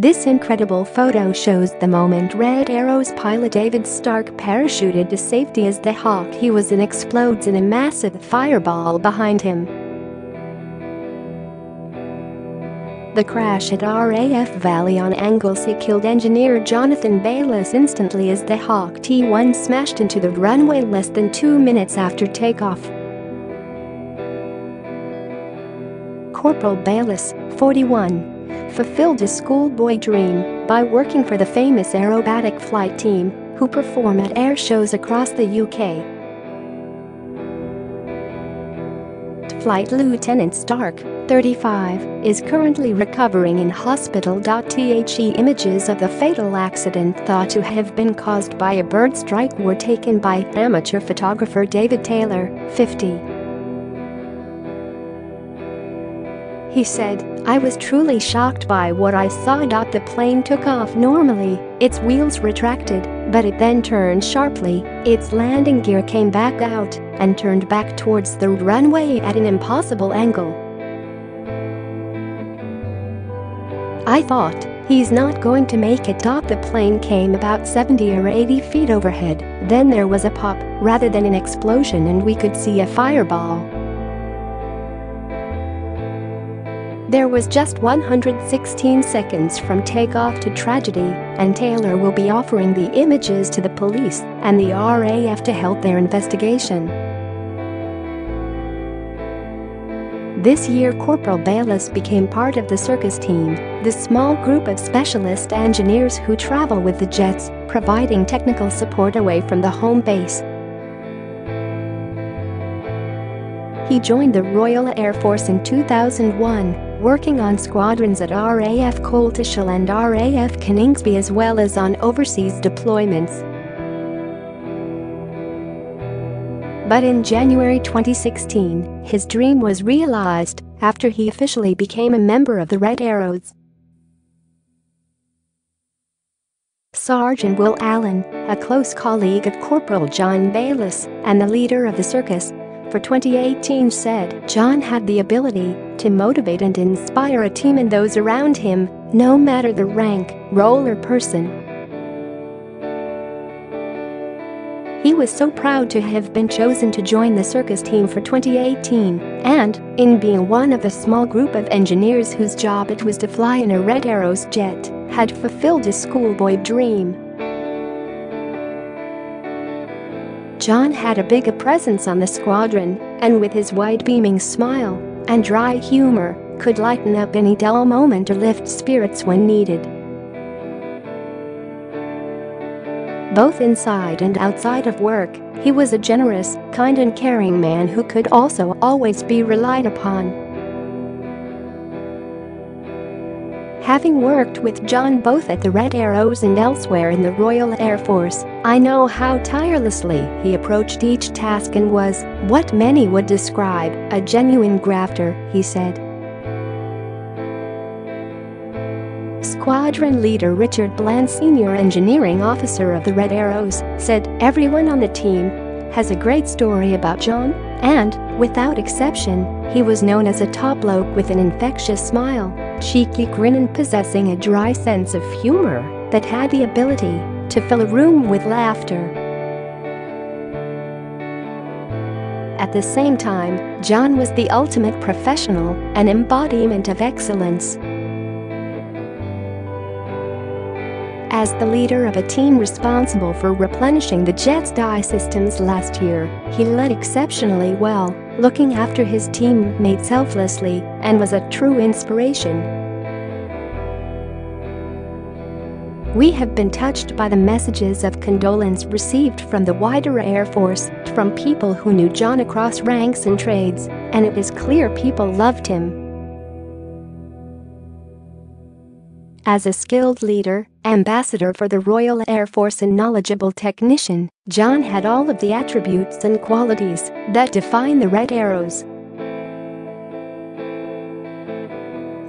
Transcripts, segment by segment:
This incredible photo shows the moment Red Arrow's pilot Lt Stark parachuted to safety as the Hawk he was in explodes in a massive fireball behind him. The crash at RAF Valley on Anglesey killed engineer Jonathan Bayliss instantly as the Hawk T-1 smashed into the runway less than 2 minutes after takeoff. Corporal Bayliss, 41, fulfilled his schoolboy dream by working for the famous aerobatic flight team, who perform at air shows across the UK. Flight Lt Stark, 35, is currently recovering in hospital.The. Images of the fatal accident thought to have been caused by a bird strike were taken by amateur photographer David Taylor, 50. He said, "I was truly shocked by what I saw. The plane took off normally, its wheels retracted, but it then turned sharply, its landing gear came back out, and turned back towards the runway at an impossible angle. I thought, he's not going to make it. The plane came about 70 or 80 feet overhead, then there was a pop, rather than an explosion, and we could see a fireball. There was just 116 seconds from takeoff to tragedy, and Taylor will be offering the images to the police and the RAF to help their investigation." This year Corporal Bayliss became part of the Circus team, the small group of specialist engineers who travel with the jets, providing technical support away from the home base. He joined the Royal Air Force in 2001, working on squadrons at RAF Coltishall and RAF Coningsby as well as on overseas deployments. But in January 2016, his dream was realized after he officially became a member of the Red Arrows.Sergeant Will Allen, a close colleague of Corporal Jon Bayliss and the leader of the Circus, for 2018 said Jon had the ability to motivate and inspire a team and those around him, no matter the rank, role or person. He was so proud to have been chosen to join the Circus team for 2018 and, in being one of the small group of engineers whose job it was to fly in a Red Arrows jet, had fulfilled his schoolboy dream. Jon had a big presence on the squadron, and with his wide beaming smile and dry humor, could lighten up any dull moment or lift spirits when needed. Both inside and outside of work, he was a generous, kind and caring man who could also always be relied upon. Having worked with Jon both at the Red Arrows and elsewhere in the Royal Air Force, I know how tirelessly he approached each task and was what many would describe a genuine grafter, he said. Squadron leader Richard Bland, senior engineering officer of the Red Arrows, said, "Everyone on the team has a great story about Jon, and, without exception, he was known as a top bloke with an infectious smile, cheeky grin and possessing a dry sense of humor that had the ability to fill a room with laughter." At the same time, Jon was the ultimate professional, an embodiment of excellence. As the leader of a team responsible for replenishing the jet's DI systems last year, he led exceptionally well, looking after his teammates selflessly, and was a true inspiration. "We have been touched by the messages of condolence received from the wider Air Force, from people who knew Jon across ranks and trades, and it is clear people loved him. As a skilled leader, ambassador for the Royal Air Force and knowledgeable technician, Jon had all of the attributes and qualities that define the Red Arrows."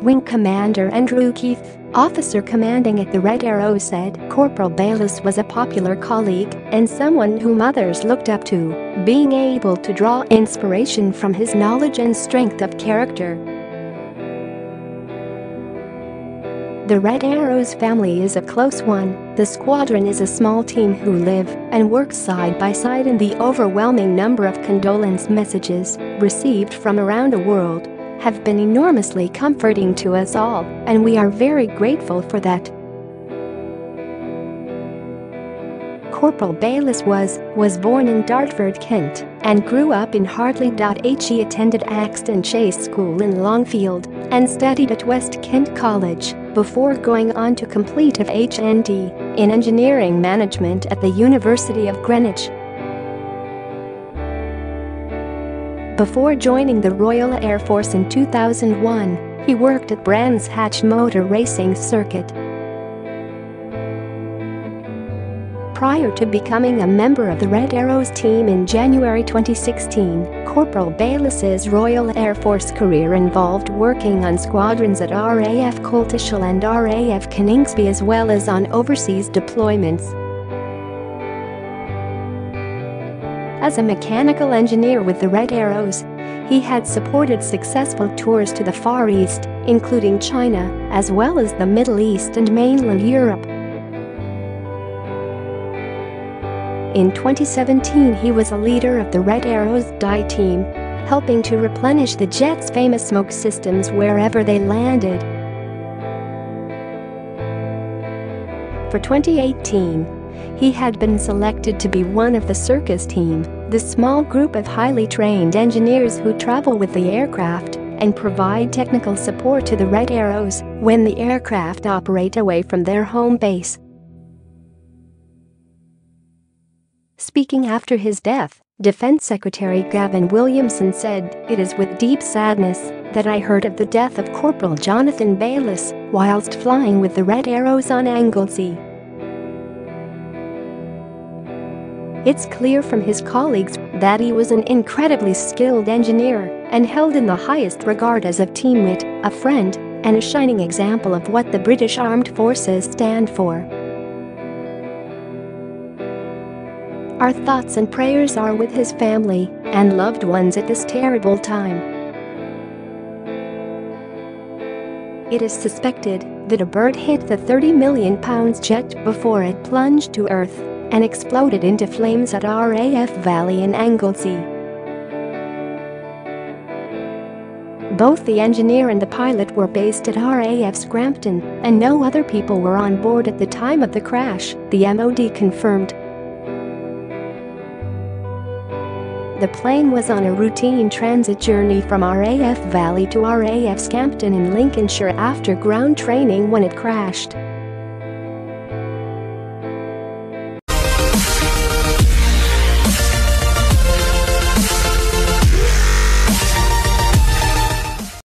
Wing Commander Andrew Keith, officer commanding at the Red Arrows, said Corporal Bayliss was a popular colleague and someone whom others looked up to, being able to draw inspiration from his knowledge and strength of character. The Red Arrows family is a close one. The squadron is a small team who live and work side by side, and the overwhelming number of condolence messages received from around the world have been enormously comforting to us all, and we are very grateful for that. Corporal Bayliss was born in Dartford, Kent, and grew up in Hartley.H. He attended Axton Chase School in Longfield and studied at West Kent College before going on to complete a HND in engineering management at the University of Greenwich. Before joining the Royal Air Force in 2001, he worked at Brands Hatch Motor Racing Circuit. Prior to becoming a member of the Red Arrows team in January 2016, Corporal Bayliss's Royal Air Force career involved working on squadrons at RAF Coltishall and RAF Coningsby, as well as on overseas deployments. As a mechanical engineer with the Red Arrows, he had supported successful tours to the Far East, including China, as well as the Middle East and mainland Europe. In 2017, he was a leader of the Red Arrows.The team, helping to replenish the jet's famous smoke systems wherever they landed. For 2018, he had been selected to be one of the Circus team, the small group of highly trained engineers who travel with the aircraft and provide technical support to the Red Arrows when the aircraft operate away from their home base. Speaking after his death, Defense Secretary Gavin Williamson said, "It is with deep sadness that I heard of the death of Corporal Jonathan Bayliss whilst flying with the Red Arrows on Anglesey. It's clear from his colleagues that he was an incredibly skilled engineer and held in the highest regard as a teammate, a friend, and a shining example of what the British Armed Forces stand for. Our thoughts and prayers are with his family and loved ones at this terrible time." It is suspected that a bird hit the £30 million jet before it plunged to Earth and exploded into flames at RAF Valley in Anglesey. Both the engineer and the pilot were based at RAF Scrampton, and no other people were on board at the time of the crash, the MOD confirmed. The plane was on a routine transit journey from RAF Valley to RAF Scampton in Lincolnshire after ground training when it crashed.